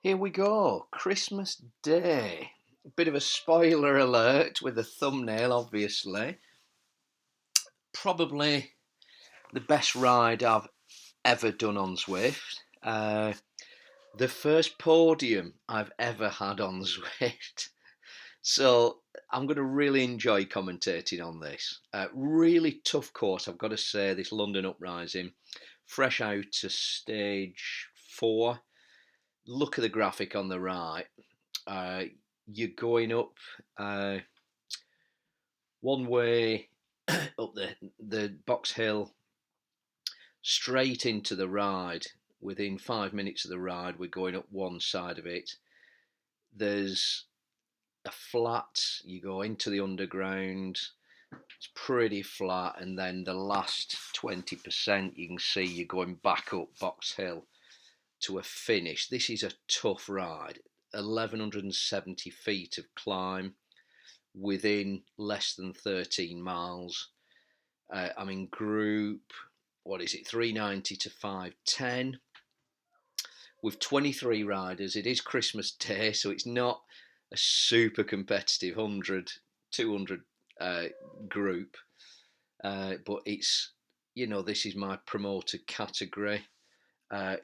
Here we go, Christmas Day. A bit of a spoiler alert with the thumbnail, obviously. Probably the best ride I've ever done on Zwift. The first podium I've ever had on Zwift. So I'm going to really enjoy commentating on this. Really tough course, I've got to say, this London Uprising. Fresh out to stage 4. Look at the graphic on the right. You're going up one way up the box hill straight into the ride. Within 5 minutes of the ride, we're going up one side of it. There's a flat, you go into the underground, it's pretty flat, and then the last 20% you can see you're going back up Box Hill to a finish. This is a tough ride, 1170 feet of climb within less than 13 miles. I'm in group, 390 to 510 with 23 riders. It is Christmas Day, so it's not a super competitive 100, 200 group, but it's, this is my promoted category.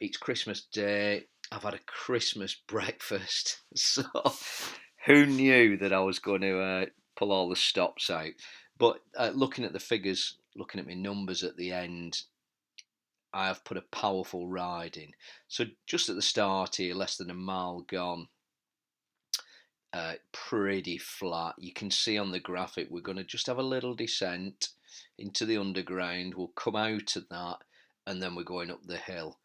It's Christmas Day. I've had a Christmas breakfast, so who knew that I was going to pull all the stops out? But looking at the figures, looking at my numbers at the end, I have put a powerful ride in. So just at the start here, less than a mile gone, pretty flat. You can see on the graphic we're going to just have a little descent into the underground. We'll come out of that, and then we're going up the hill.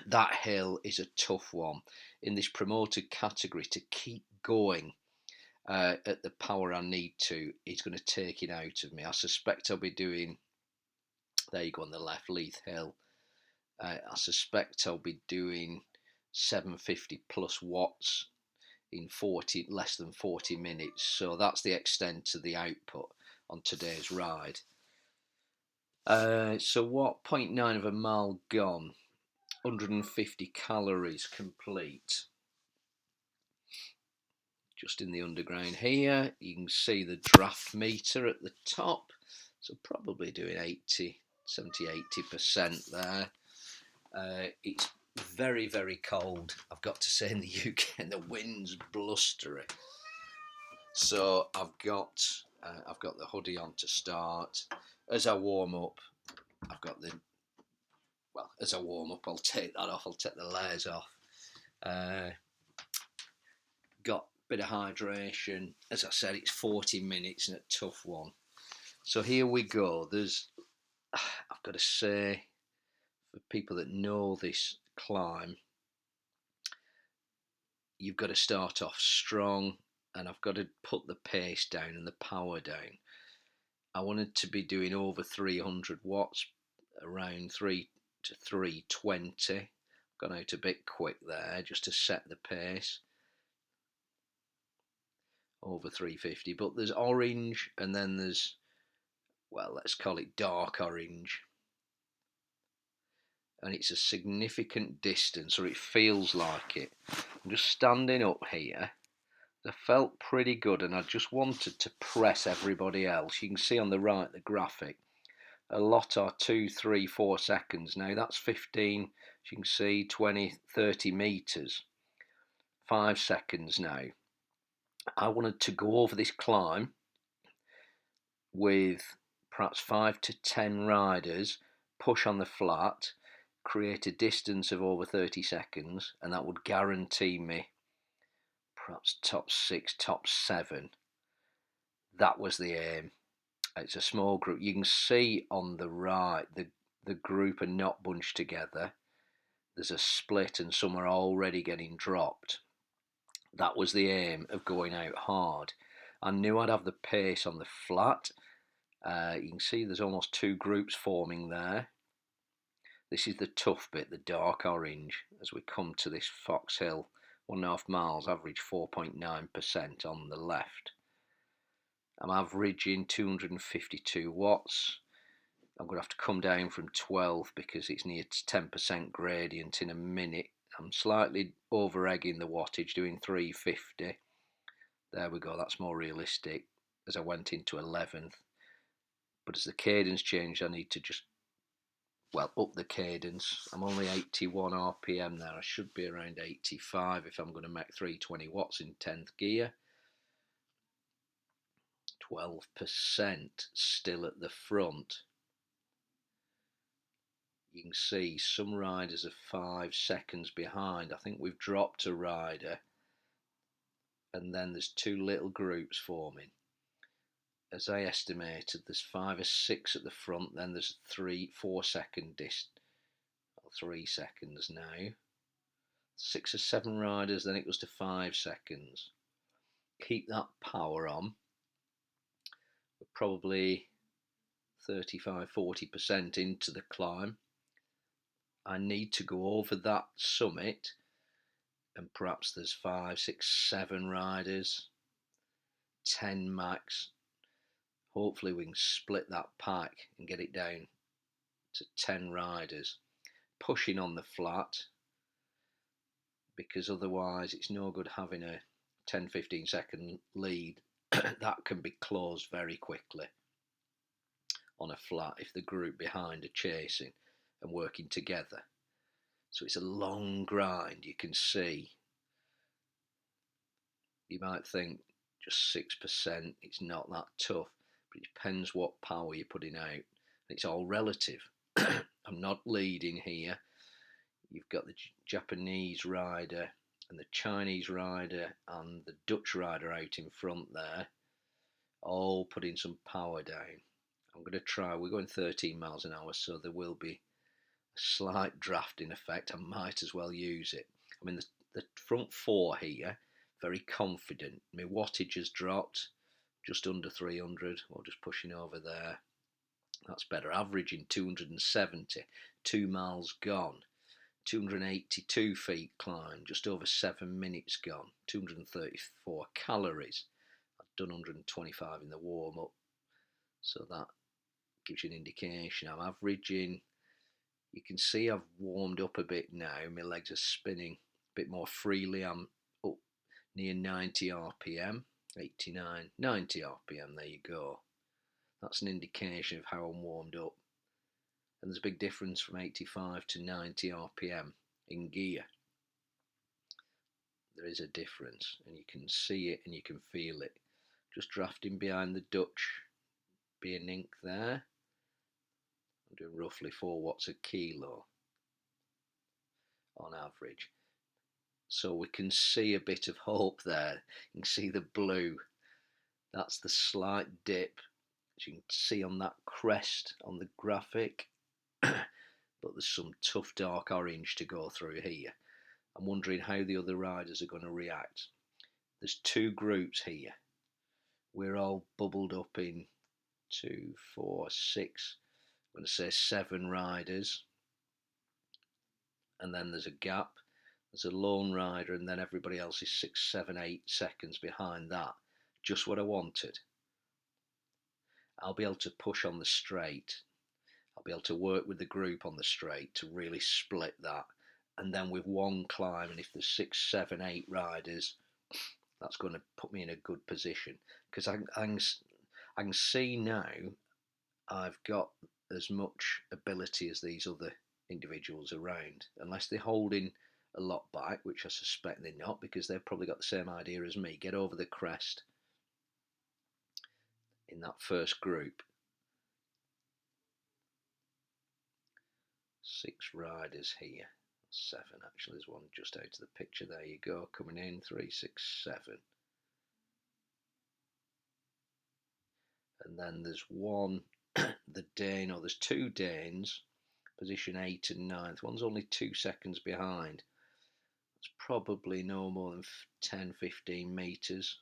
That hill is a tough one. In this promoted category, to keep going at the power I need to, is going to take it out of me. I suspect I'll be doing, there you go on the left, Leith Hill. I suspect I'll be doing 750 plus watts in less than 40 minutes. So that's the extent of the output on today's ride. So what, 0.9 of a mile gone, 150 calories complete. Just in the underground here, you can see the draft meter at the top. So probably doing 80% there. It's very, very cold, I've got to say, in the UK, and the wind's blustery. So I've got the hoodie on to start. As I warm up, I'll take that off. I'll take the layers off. Got a bit of hydration. As I said, it's 40 minutes and a tough one. So here we go. I've got to say, for people that know this climb, you've got to start off strong, and I've got to put the pace down and the power down. I wanted to be doing over 300 watts, around 3 to 320. Gone out a bit quick there just to set the pace. Over 350, but there's orange, and then there's, well, let's call it dark orange, and it's a significant distance, or it feels like it. I'm just standing up here. I felt pretty good, and I just wanted to press everybody else. You can see on the right the graphic, a lot are 2, 3, 4 seconds. Now that's 15, as you can see, 20, 30 meters, 5 seconds now. I wanted to go over this climb with perhaps 5 to 10 riders, push on the flat, create a distance of over 30 seconds, and that would guarantee me perhaps top 6, top 7. That was the aim. It's a small group. You can see on the right the group are not bunched together. There's a split, and some are already getting dropped. That was the aim of going out hard. I knew I'd have the pace on the flat. You can see there's almost 2 groups forming there. This is the tough bit, the dark orange, as we come to this Fox Hill. 1.5 miles, average 4.9% on the left. I'm averaging 252 watts. I'm going to have to come down from 12 because it's near 10% gradient in a minute. I'm slightly over egging the wattage, doing 350. There we go, that's more realistic as I went into 11th. But as the cadence changed, I need to just, well, up the cadence. I'm only 81 RPM there. I should be around 85 if I'm going to make 320 watts in 10th gear. 12% still at the front. You can see some riders are 5 seconds behind. I think we've dropped a rider, and then there's 2 little groups forming. As I estimated, there's 5 or 6 at the front, then there's 4 second distance, 3 seconds now. 6 or 7 riders, then it goes to 5 seconds. Keep that power on. We're probably 35–40% into the climb. I need to go over that summit, and perhaps there's 5, 6, 7 riders, 10 max. Hopefully we can split that pack and get it down to 10 riders, pushing on the flat, because otherwise it's no good having a 10–15 second lead. That can be closed very quickly on a flat if the group behind are chasing and working together. So it's a long grind. You can see, you might think just 6%, it's not that tough, but it depends what power you're putting out. It's all relative. I'm not leading here. You've got the Japanese rider and the Chinese rider and the Dutch rider out in front there, all putting some power down. I'm going to try, we're going 13 miles an hour, so there will be a slight drafting effect. I might as well use it. I mean, the front 4 here, very confident. My wattage has dropped just under 300, or just pushing over there. That's better. Averaging 270, 2 miles gone. 282 feet climb, just over 7 minutes gone. 234 calories. I've done 125 in the warm-up, so that gives you an indication. I'm averaging, you can see I've warmed up a bit now. My legs are spinning a bit more freely. I'm up near 90 RPM, 89, 90 RPM, there you go. That's an indication of how I'm warmed up. And there's a big difference from 85 to 90 RPM in gear. There is a difference, and you can see it and you can feel it. Just drafting behind the Dutch Binink there. I'm doing roughly 4 watts a kilo on average. So we can see a bit of hope there. You can see the blue. That's the slight dip, as you can see on that crest on the graphic. But there's some tough dark orange to go through here. I'm wondering how the other riders are going to react. There's 2 groups here. We're all bubbled up in 2, 4, 6, I'm going to say 7 riders. And then there's a gap. There's a lone rider, and then everybody else is 6, 7, 8 seconds behind that. Just what I wanted. I'll be able to push on the straight. I'll be able to work with the group on the straight to really split that. And then with one climb, and if there's 6, 7, 8 riders, that's going to put me in a good position. Because I can see now I've got as much ability as these other individuals around. Unless they're holding a lot back, which I suspect they're not, because they've probably got the same idea as me. Get over the crest in that first group. 6 riders here. 7 actually, there's one just out of the picture. There you go, coming in. 3, 6, 7. And then there's one, the Dane, or there's 2 Danes, position 8 and 9th. One's only 2 seconds behind. It's probably no more than 10–15 meters.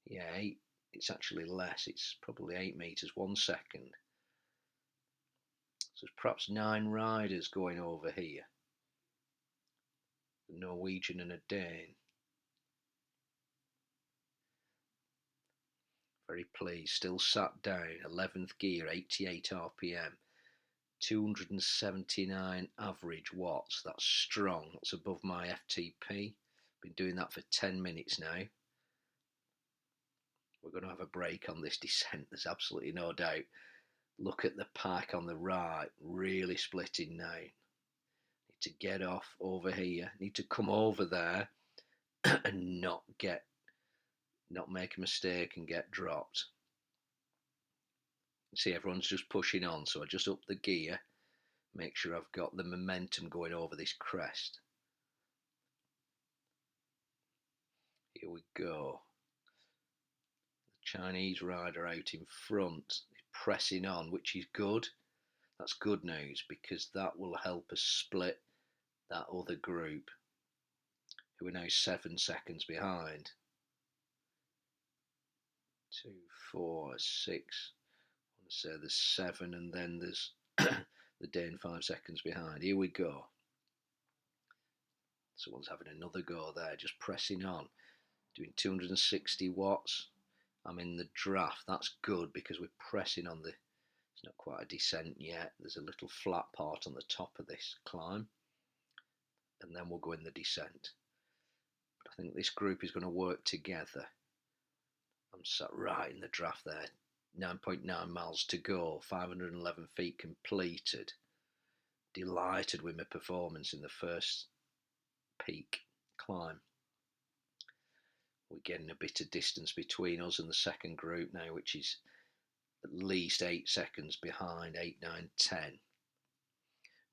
Yeah, 8. It's actually less. It's probably 8 meters, 1 second. So there's perhaps 9 riders going over here. A Norwegian and a Dane. Very pleased. Still sat down. 11th gear, 88 RPM. 279 average watts. That's strong. That's above my FTP. Been doing that for 10 minutes now. We're going to have a break on this descent, there's absolutely no doubt. Look at the pack on the right, really splitting now. Need to get off over here, need to come over there and not make a mistake and get dropped. See, everyone's just pushing on, so I just up the gear, make sure I've got the momentum going over this crest. Here we go. The Chinese rider out in front, pressing on, which is good. That's good news, because that will help us split that other group, who are now 7 seconds behind. 2, 4, 6. I want to say there's 7, and then there's the Dane 5 seconds behind. Here we go. Someone's having another go there, just pressing on. Doing 260 watts. I'm in the draft. That's good because we're pressing on the... It's not quite a descent yet. There's a little flat part on the top of this climb. And then we'll go in the descent. But I think this group is going to work together. I'm sat right in the draft there. 9.9 miles to go. 511 feet completed. Delighted with my performance in the first peak climb. We're getting a bit of distance between us and the second group now, which is at least 8 seconds behind, 8, 9, 10.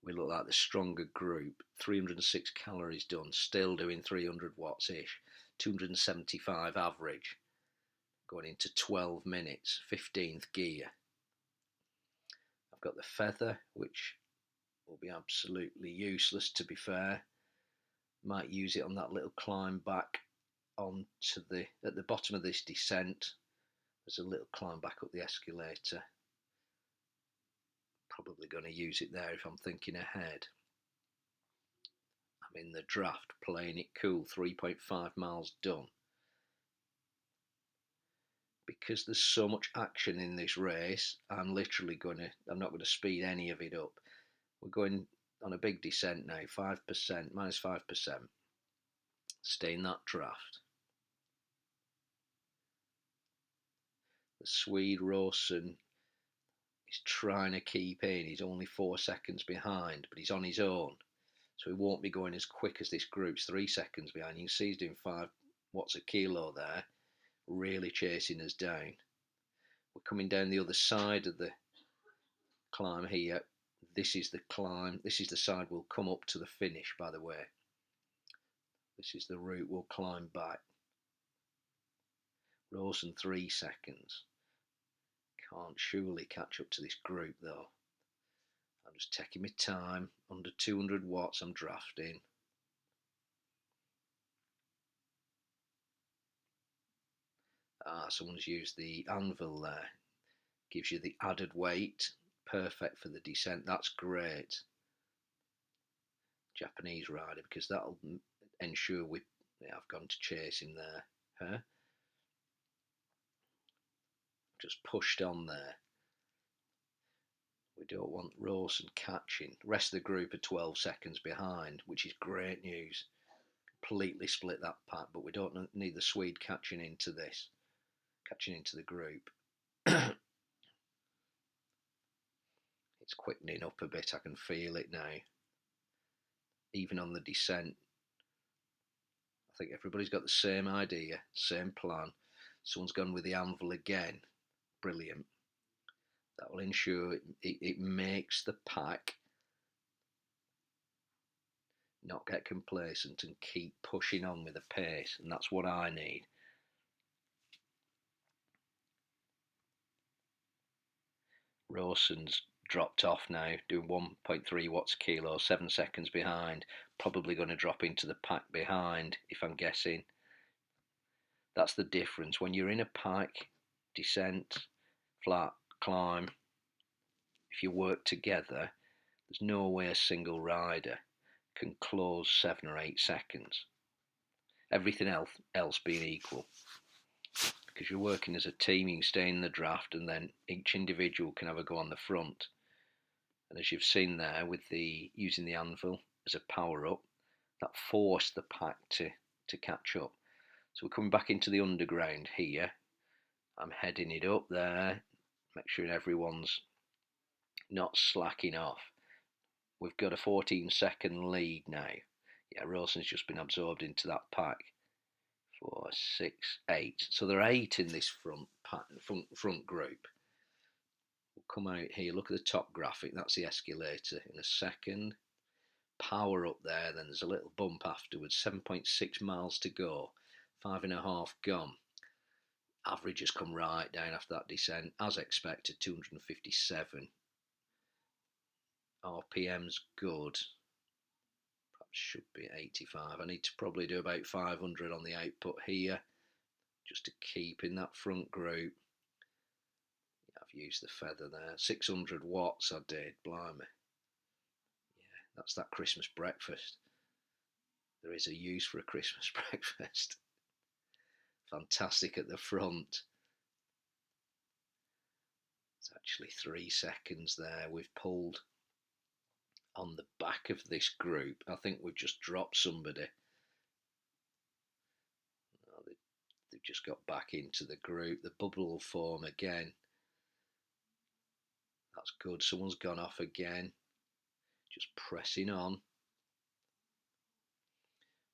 We look like the stronger group. 306 calories done, still doing 300 watts-ish. 275 average, going into 12 minutes, 15th gear. I've got the feather, which will be absolutely useless, to be fair. Might use it on that little climb back onto at the bottom of this descent. There's a little climb back up the escalator. Probably going to use it there if I'm thinking ahead. I'm in the draft, playing it cool. 3.5 miles done. Because there's so much action in this race, I'm not going to speed any of it up. We're going on a big descent now, 5%, minus 5%. Stay in that draft. The Swede Rawson is trying to keep in. He's only 4 seconds behind, but he's on his own. So he won't be going as quick as this group's 3 seconds behind. You can see he's doing 5 watts a kilo there, really chasing us down. We're coming down the other side of the climb here. This is the climb. This is the side we'll come up to the finish, by the way. This is the route we'll climb back. Rawson 3 seconds. Can't surely catch up to this group though. I'm just taking my time. Under 200 watts I'm drafting. Someone's used the anvil there. Gives you the added weight. Perfect for the descent. That's great. Japanese rider, because that'll ensure I've gone to chase him there. Huh? Just pushed on there. We don't want Rawson catching. The rest of the group are 12 seconds behind, which is great news. Completely split that pack, but we don't need the Swede catching into the group. It's quickening up a bit, I can feel it now. Even on the descent. I think everybody's got the same idea, same plan. Someone's gone with the anvil again. Brilliant. That will ensure it makes the pack not get complacent and keep pushing on with the pace, and that's what I need. Rawson's dropped off now, doing 1.3 watts a kilo, 7 seconds behind. Probably going to drop into the pack behind, if I'm guessing. That's the difference. When you're in a pack, descent, flat, climb, if you work together, there's no way a single rider can close 7 or 8 seconds. Everything else being equal. Because you're working as a team, you can stay in the draft and then each individual can have a go on the front. And as you've seen there, with the using the anvil as a power up, that forced the pack to catch up. So we're coming back into the underground here. I'm heading it up there, make sure everyone's not slacking off. We've got a 14-second lead now. Yeah, Rawson's just been absorbed into that pack. 4, 6, 8. So there are 8 in this front group. We'll come out here, look at the top graphic, that's the escalator in a second. Power up there, then there's a little bump afterwards, 7.6 miles to go, 5.5 gone. Average has come right down after that descent, as expected, 257. RPM's good. Perhaps should be 85. I need to probably do about 500 on the output here, just to keep in that front group. Yeah, I've used the feather there. 600 watts I did, blimey. Yeah, that's that Christmas breakfast. There is a use for a Christmas breakfast. Fantastic at the front. It's actually 3 seconds there. We've pulled on the back of this group. I think we've just dropped somebody. Oh, they've just got back into the group. The bubble will form again. That's good. Someone's gone off again. Just pressing on.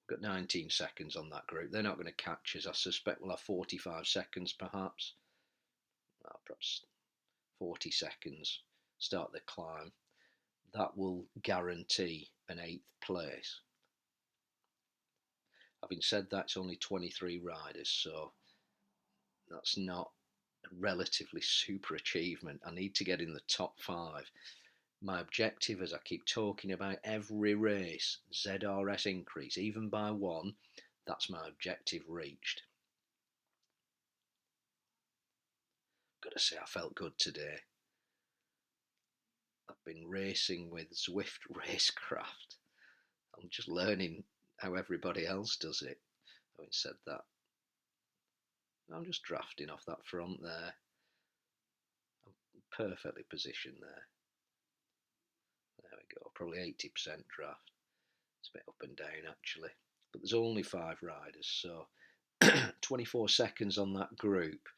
We've got 19 seconds on that group. They're not going to catch us. I suspect we'll have 45 seconds perhaps. Perhaps 40 seconds. Start the climb. That will guarantee an 8th place. Having said that, it's only 23 riders, so that's not a relatively super achievement. I need to get in the top 5. My objective, as I keep talking about every race, ZRS increase, even by 1, that's my objective reached. Got to say, I felt good today. I've been racing with Zwift Racecraft. I'm just learning how everybody else does it. Having said that, I'm just drafting off that front there. I'm perfectly positioned there. There we go, probably 80% draft. It's a bit up and down actually. But there's only 5 riders, so 24 seconds on that group.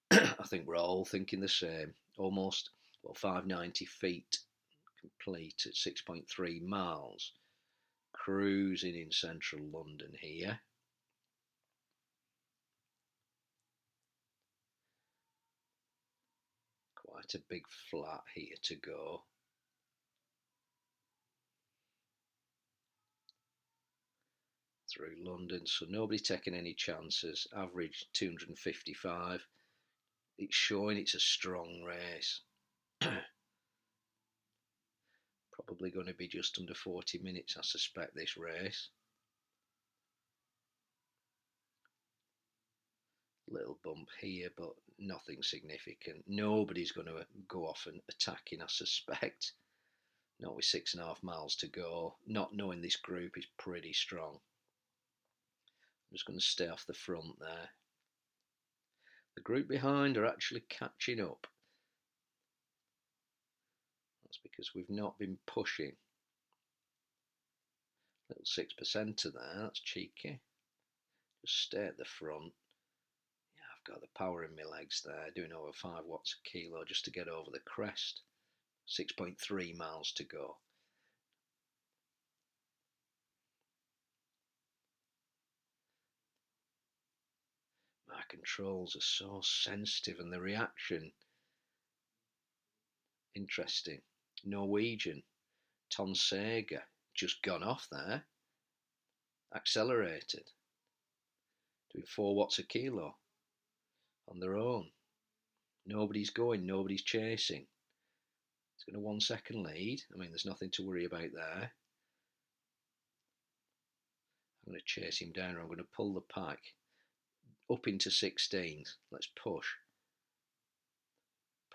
I think we're all thinking the same. Almost, well, 590 feet complete at 6.3 miles. Cruising in central London here. Quite a big flat here to go. Through London, so nobody taking any chances. Average 255. It's showing it's a strong race. Probably going to be just under 40 minutes, I suspect, this race. Little bump here, but nothing significant. Nobody's going to go off and attacking, I suspect. Not with 6.5 miles to go. Not knowing this group is pretty strong. I'm just going to stay off the front there. The group behind are actually catching up. That's because we've not been pushing. Little 6%er there, that's cheeky. Just stay at the front. Yeah, I've got the power in my legs there, doing over 5 watts a kilo just to get over the crest. 6.3 miles to go. My controls are so sensitive and the reaction. Interesting. Norwegian. Ton Sager. Just gone off there. Accelerated. Doing 4 watts a kilo. On their own. Nobody's going, nobody's chasing. It's got a 1 second lead. I mean, there's nothing to worry about there. I'm going to chase him down, or I'm going to pull the pack up into 16th. Let's push.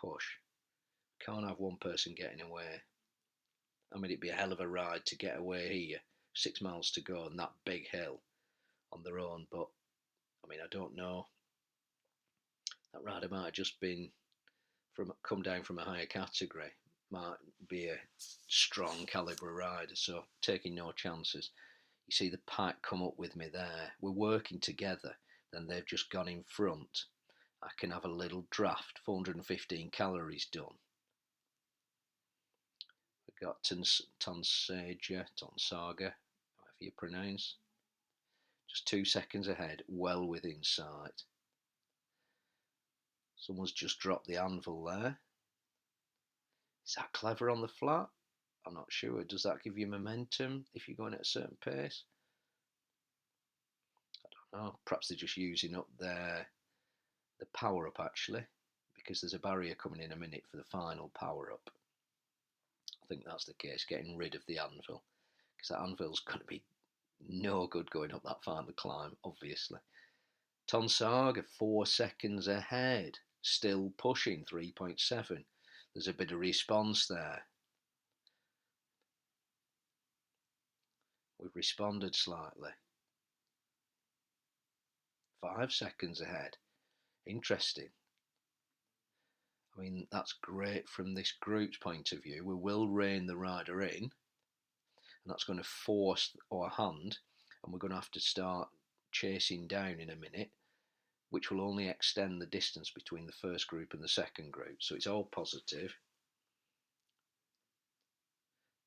Push. Can't have one person getting away. I mean, it'd be a hell of a ride to get away here. 6 miles to go and that big hill on their own. But, I mean, I don't know. That rider might have just been come down from a higher category. might be a strong calibre rider, so taking no chances. You see the pack come up with me there. We're working together, then they've just gone in front. I can have a little draft, 415 calories done. We've got Tonsaga, however you pronounce. Just 2 seconds ahead, well within sight. Someone's just dropped the anvil there. Is that clever on the flat? I'm not sure. Does that give you momentum if you're going at a certain pace? I don't know. Perhaps they're just using up the power up actually, because there's a barrier coming in a minute for the final power up. I think that's the case, getting rid of the anvil, because that anvil's going to be no good going up that final climb, obviously. Tonsaga 4 seconds ahead, still pushing 3.7. There's a bit of response there. We've responded slightly. 5 seconds ahead. Interesting. I mean, that's great from this group's point of view. We will rein the rider in, and that's going to force our hand, and we're going to have to start chasing down in a minute, which will only extend the distance between the first group and the second group. So it's all positive.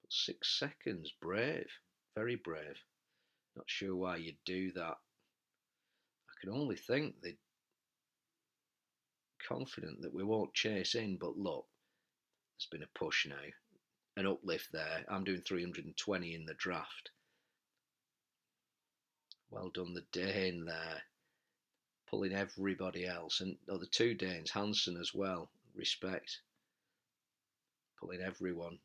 But 6 seconds, brave, very brave. Not sure why you'd do that. I can only think they're confident that we won't chase in, but look, there's been a push now, an uplift there. I'm doing 320 in the draft. Well done, the Dane there, pulling everybody else, and the two Danes, Hansen as well, respect, pulling everyone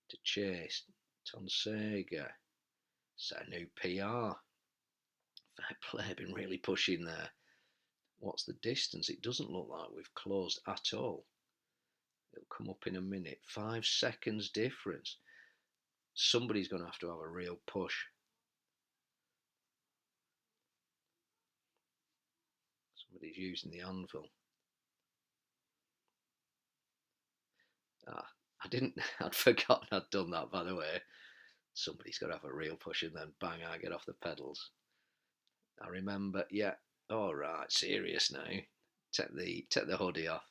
to chase. Tonsaga set a new PR. Fair play, been really pushing there. What's the distance? It doesn't look like we've closed at all. It'll come up in a minute. 5 seconds difference. Somebody's going to have a real push. Somebody's using the anvil. I'd forgotten I'd done that, by the way. Somebody's got to have a real push, and then bang, I get off the pedals. I remember, yeah, all right, serious now. Take the hoodie off,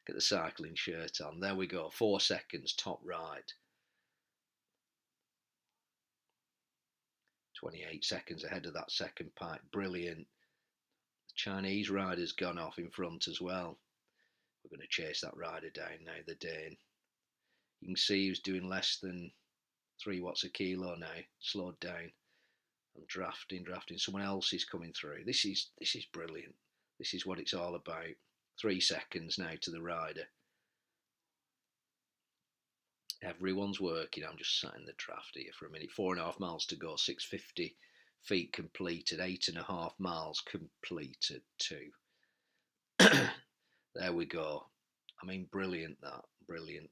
get the cycling shirt on. There we go, 4 seconds, top right. 28 seconds ahead of that second pack, brilliant. The Chinese rider's gone off in front as well. We're going to chase that rider down now, the Dane. You can see he was doing less than 3 watts a kilo now, slowed down. I'm drafting. Someone else is coming through. This is brilliant. This is what it's all about. 3 seconds now to the rider. Everyone's working. I'm just sat in the draft here for a minute. 4.5 miles to go. 650 feet completed. 8.5 miles completed too. There we go. I mean, brilliant that. Brilliant.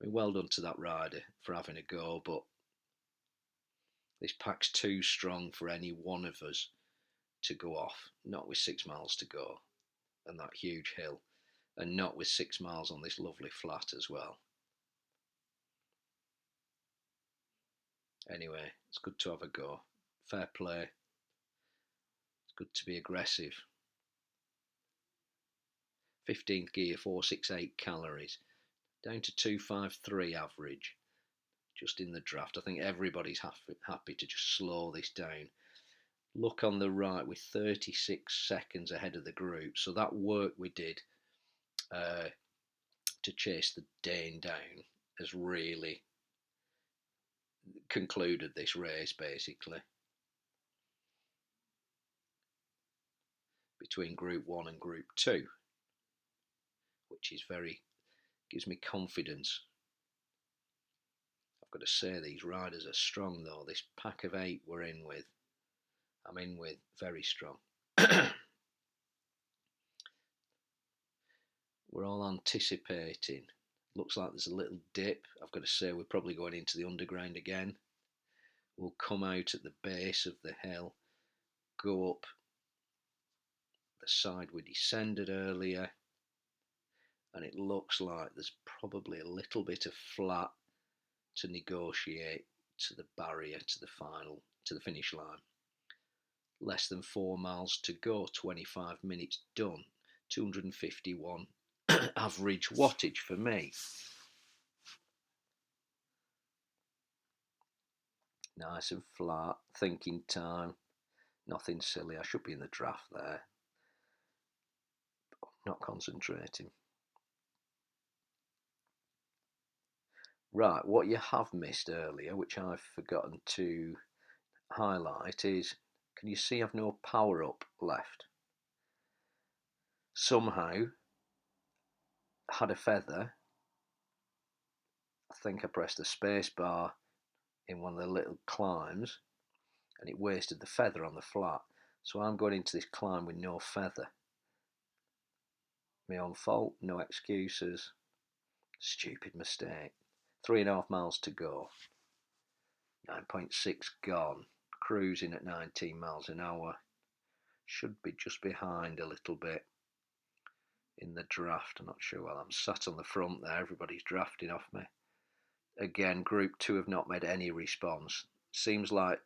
I mean, well done to that rider for having a go, but this pack's too strong for any one of us to go off. Not with 6 miles to go and that huge hill, and not with 6 miles on this lovely flat as well. Anyway, it's good to have a go. Fair play. It's good to be aggressive. 15th gear, 468 calories. Down to 253 average. Just in the draft. I think everybody's happy to just slow this down. Look on the right, we're 36 seconds ahead of the group. So that work we did to chase the Dane down has really concluded this race, basically, between Group 1 and Group 2, which is gives me confidence. I've got to say, these riders are strong though. This pack of 8 I'm in with, very strong. We're all anticipating. Looks like there's a little dip. I've got to say, we're probably going into the underground again. We'll come out at the base of the hill, go up the side we descended earlier, and it looks like there's probably a little bit of flat to negotiate to the barrier, to the finish line. Less than 4 miles to go, 25 minutes done, 251 average wattage for me. Nice and flat, thinking time, nothing silly. I should be in the draft there. Not concentrating. Right, what you have missed earlier, which I've forgotten to highlight, is, can you see I've no power up left? Somehow had a feather. I think I pressed the space bar in one of the little climbs and it wasted the feather on the flat. So I'm going into this climb with no feather. My own fault, no excuses. Stupid mistake. 3.5 miles to go. 9.6 gone. Cruising at 19 miles an hour. Should be just behind a little bit in the draft. I'm not sure. Well, I'm sat on the front there. Everybody's drafting off me. Again, Group 2 have not made any response. Seems like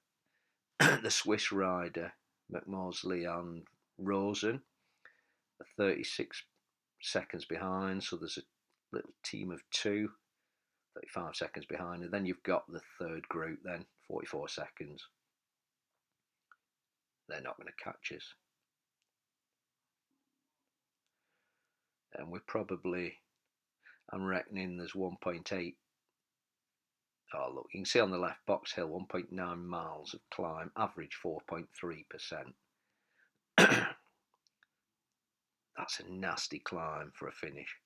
the Swiss rider, McMosley and Rosen, are 36 seconds behind. So there's a little team of two, 35 seconds behind. And then you've got the third group then, 44 seconds. They're not going to catch us. And we're probably, I'm reckoning there's 1.8. Oh, look, you can see on the left, Box Hill, 1.9 miles of climb, average 4.3%. That's a nasty climb for a finish.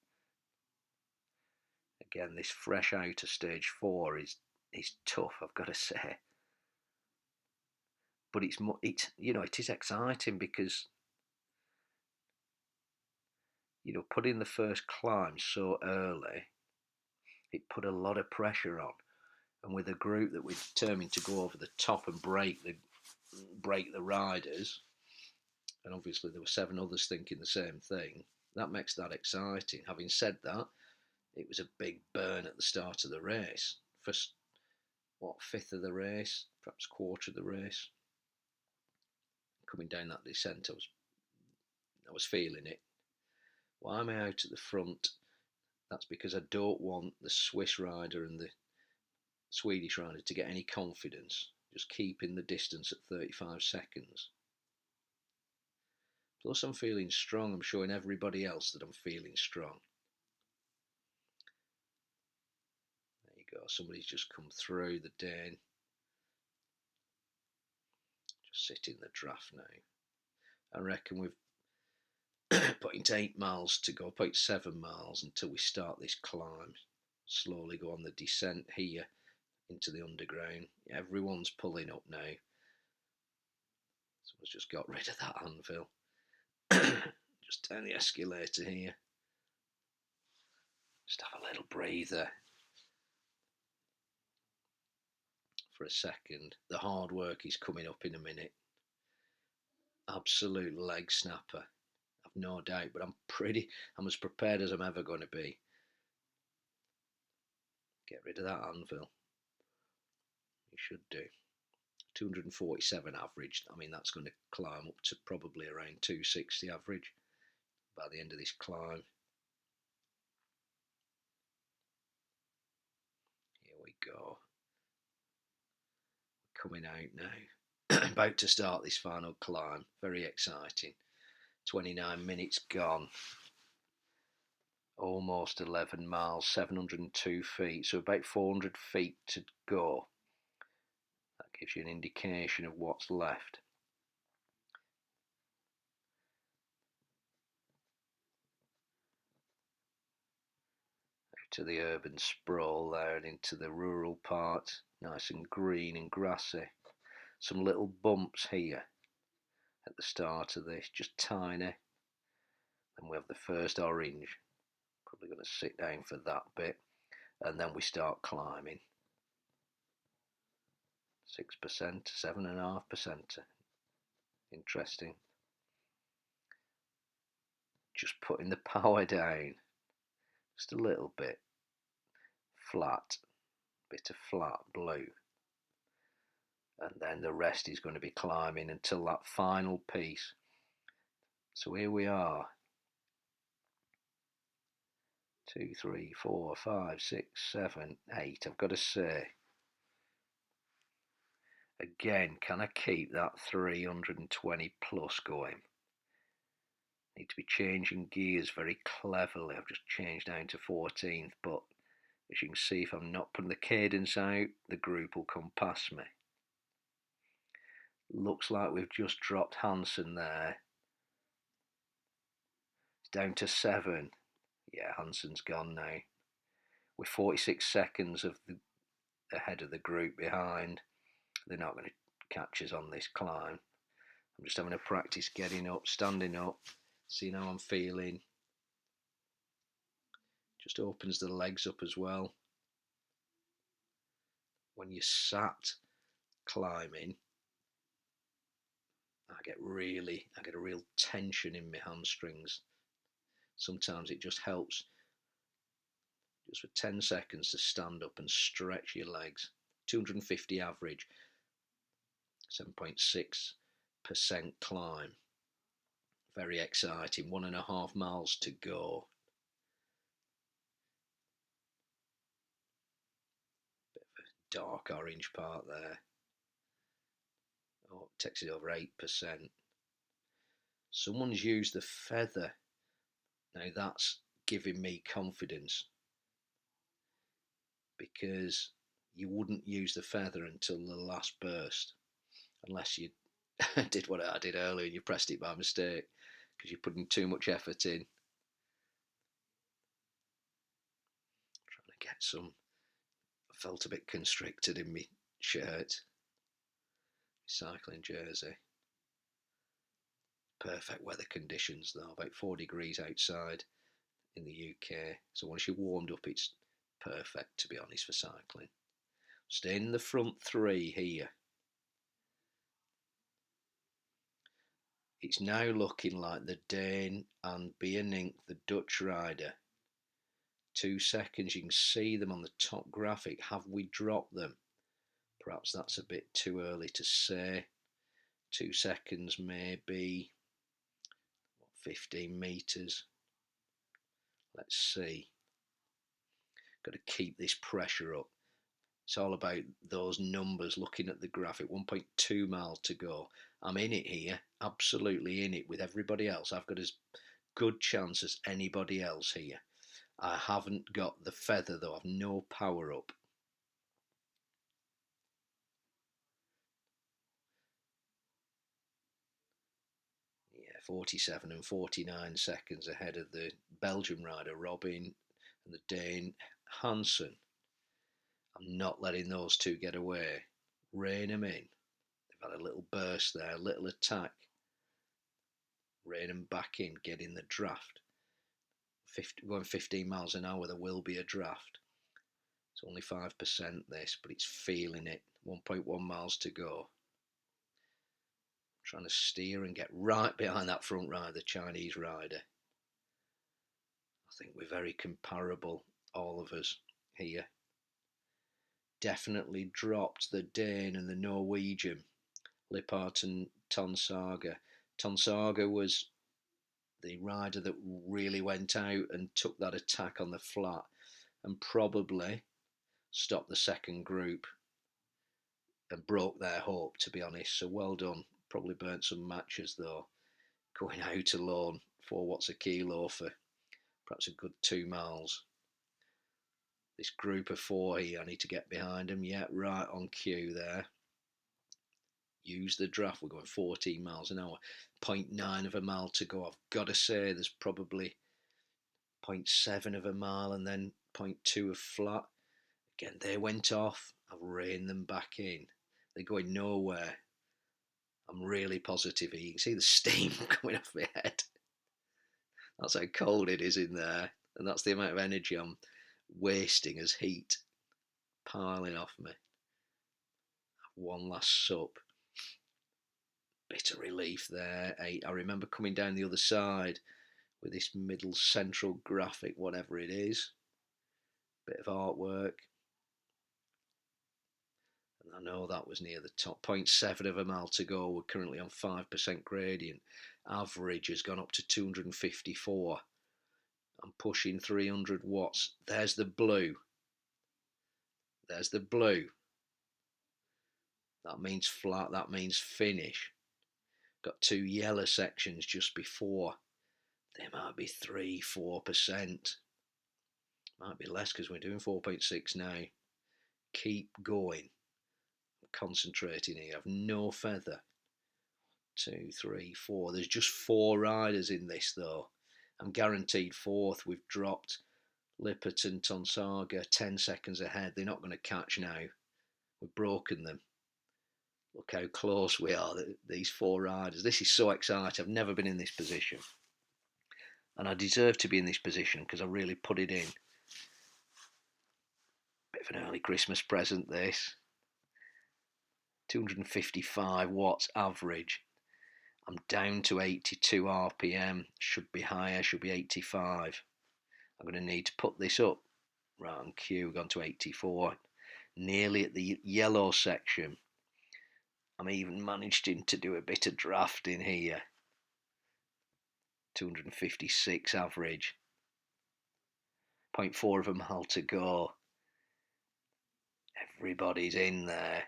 Again, this fresh out of stage 4 is tough, I've got to say. But it's it is exciting because putting the first climb so early, it put a lot of pressure on. And with a group that we're determined to go over the top and break the riders, and obviously there were 7 others thinking the same thing, that makes that exciting. Having said that, it was a big burn at the start of the race. First, fifth of the race, perhaps quarter of the race. Coming down that descent, I was feeling it. Why am I out at the front? That's because I don't want the Swiss rider and the Swedish rider to get any confidence, just keeping the distance at 35 seconds. Plus I'm feeling strong, I'm showing everybody else that I'm feeling strong. There you go, somebody's just come through, the Dane. Just sit in the draft now. I reckon we've 0.8 miles to go, 0.7 miles until we start this climb. Slowly go on the descent here into the underground. Everyone's pulling up now. Someone's just got rid of that anvil. Just down the escalator here. Just have a little breather for a second. The hard work is coming up in a minute. Absolute leg snapper. I've no doubt, but I'm as prepared as I'm ever going to be. Get rid of that anvil. You should do. 247 average. I mean, that's going to climb up to probably around 260 average by the end of this climb. Here we go. Coming out now. About to start this final climb. Very exciting. 29 minutes gone. Almost 11 miles, 702 feet. So about 400 feet to go. That gives you an indication of what's left. Out to the urban sprawl there and into the rural part. Nice and green and grassy. Some little bumps here at the start of this, just tiny. And we have the first orange. Probably going to sit down for that bit. And then we start climbing. 6%, 7.5%. Interesting. Just putting the power down. just a little bit flat, bit of flat blue, and then the rest is going to be climbing until that final piece. So here we are, 2, 3, 4, 5, 6, 7, 8. I've got to say, again, can I keep that 320 plus going? Need to be changing gears very cleverly. I've just changed down to 14th, but as you can see, if I'm not putting the cadence out, the group will come past me. Looks like we've just dropped Hansen there. It's down to 7. Yeah, Hansen's gone now. We're 46 seconds ahead of the group behind. They're not going to catch us on this climb. I'm just having a practice getting up, standing up, seeing how I'm feeling. Just opens the legs up as well. When you're sat climbing, I get a real tension in my hamstrings. Sometimes it just helps just for 10 seconds to stand up and stretch your legs. 250 average, 7.6% climb. Very exciting. 1.5 miles to go. Bit of a dark orange part there. Oh, it takes it over 8%. Someone's used the feather. Now that's giving me confidence, because you wouldn't use the feather until the last burst, unless you did what I did earlier and you pressed it by mistake because you're putting too much effort in. Trying to get some. I felt a bit constricted in my shirt. Cycling jersey. Perfect weather conditions though, about 4 degrees outside in the UK. So once you're warmed up, it's perfect, to be honest, for cycling. Staying in the front 3 here. It's now looking like the Dane and Bierning, the Dutch rider. 2 seconds, you can see them on the top graphic. Have we dropped them? Perhaps that's a bit too early to say. 2 seconds, maybe 15 metres. Let's see. Got to keep this pressure up. It's all about those numbers, looking at the graphic. 1.2 miles to go. I'm in it here, absolutely in it with everybody else. I've got as good chance as anybody else here. I haven't got the feather though, I've no power up. Yeah, 47 and 49 seconds ahead of the Belgian rider Robin and the Dane Hansen. I'm not letting those two get away. Rein them in. They've had a little burst there, a little attack. Rein them back in, get in the draft. Going 15 miles an hour, there will be a draft. It's only 5% this, but it's feeling it. 1.1 miles to go. Trying to steer and get right behind that front rider, the Chinese rider. I think we're very comparable, all of us here. Definitely dropped the Dane and the Norwegian, Lippert and Tonsaga. Tonsaga was the rider that really went out and took that attack on the flat and probably stopped the second group and broke their hope, to be honest. So well done. Probably burnt some matches though, going out alone, 4 watts a kilo for perhaps a good 2 miles. This group of 4 here, I need to get behind them. Yeah, right on cue there. Use the draft. We're going 14 miles an hour. 0.9 of a mile to go. I've got to say there's probably 0.7 of a mile and then 0.2 of flat. Again, they went off. I've reined them back in. They're going nowhere. I'm really positive here. You can see the steam coming off my head. That's how cold it is in there. And that's the amount of energy I'm wasting as heat piling off me. One last sup. Bit of relief there. I remember coming down the other side with this middle central graphic, whatever it is. Bit of artwork. And I know that was near the top. 0.7 of a mile to go. We're currently on 5% gradient. Average has gone up to 254. I'm pushing 300 watts. There's the blue. There's the blue. That means flat. That means finish. Got 2 yellow sections just before. They might be 3-4%. Might be less because we're doing 4.6 now. Keep going. I'm concentrating here. I've no feather. 2, 3, 4. There's just 4 riders in this though. I'm guaranteed 4th. We've dropped Lipperton, Tonsaga 10 seconds ahead. They're not going to catch now. We've broken them. Look how close we are, these 4 riders. This is so exciting. I've never been in this position. And I deserve to be in this position because I really put it in. Bit of an early Christmas present, this. 255 watts average. I'm down to 82 RPM. Should be higher, should be 85. I'm going to need to put this up. Right on cue, gone to 84. Nearly at the yellow section. I'm even managed to do a bit of drafting here. 256 average. 0.4 of a mile to go. Everybody's in there.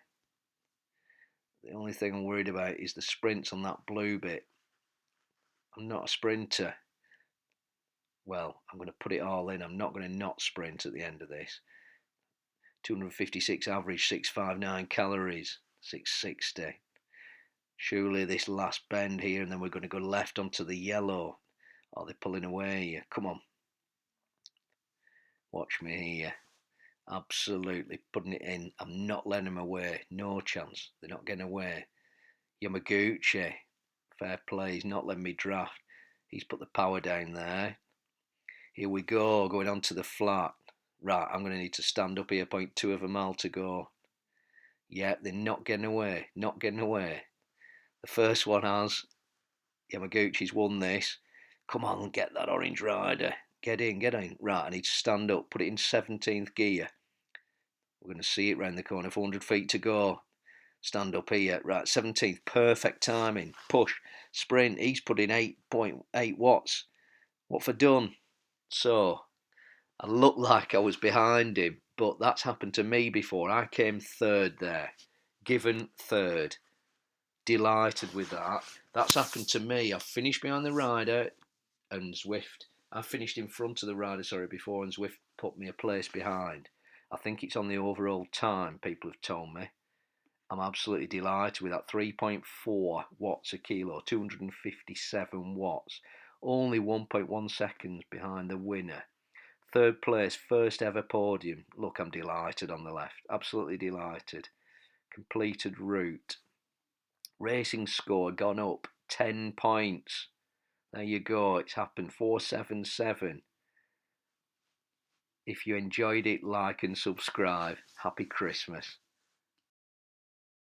The only thing I'm worried about is the sprints on that blue bit. I'm not a sprinter. Well, I'm going to put it all in. I'm not going to not sprint at the end of this. 256 average, 659 calories, 660. Surely this last bend here, and then we're going to go left onto the yellow. Oh, they're pulling away. Come on. Watch me here. Absolutely putting it in. I'm not letting them away. No chance. They're not getting away. Yamaguchi, fair play. He's not letting me draft. He's put the power down there. Here we go. Going on to the flat. Right, I'm going to need to stand up here. 0.2 of a mile to go. Yeah, they're not getting away. Not getting away. The first one has. Yamaguchi's won this. Come on, get that orange rider. Get in, get in. Right, I need to stand up. Put it in 17th gear. We're going to see it round the corner. 400 feet to go. Stand up here. Right, 17th. Perfect timing. Push. Sprint. He's put in 8.8 watts. What for done? So, I looked like I was behind him, but that's happened to me before. I came 3rd there. Given 3rd. Delighted with that. That's happened to me. I've finished behind the rider and Zwift. I finished in front of the rider, before, and Zwift put me a place behind. I think it's on the overall time, people have told me. I'm absolutely delighted with that. 3.4 watts a kilo, 257 watts. Only 1.1 seconds behind the winner. 3rd place, first ever podium. Look, I'm delighted on the left. Absolutely delighted. Completed route. Racing score gone up 10 points. There you go. It's happened. 477. If you enjoyed it, like and subscribe. Happy Christmas.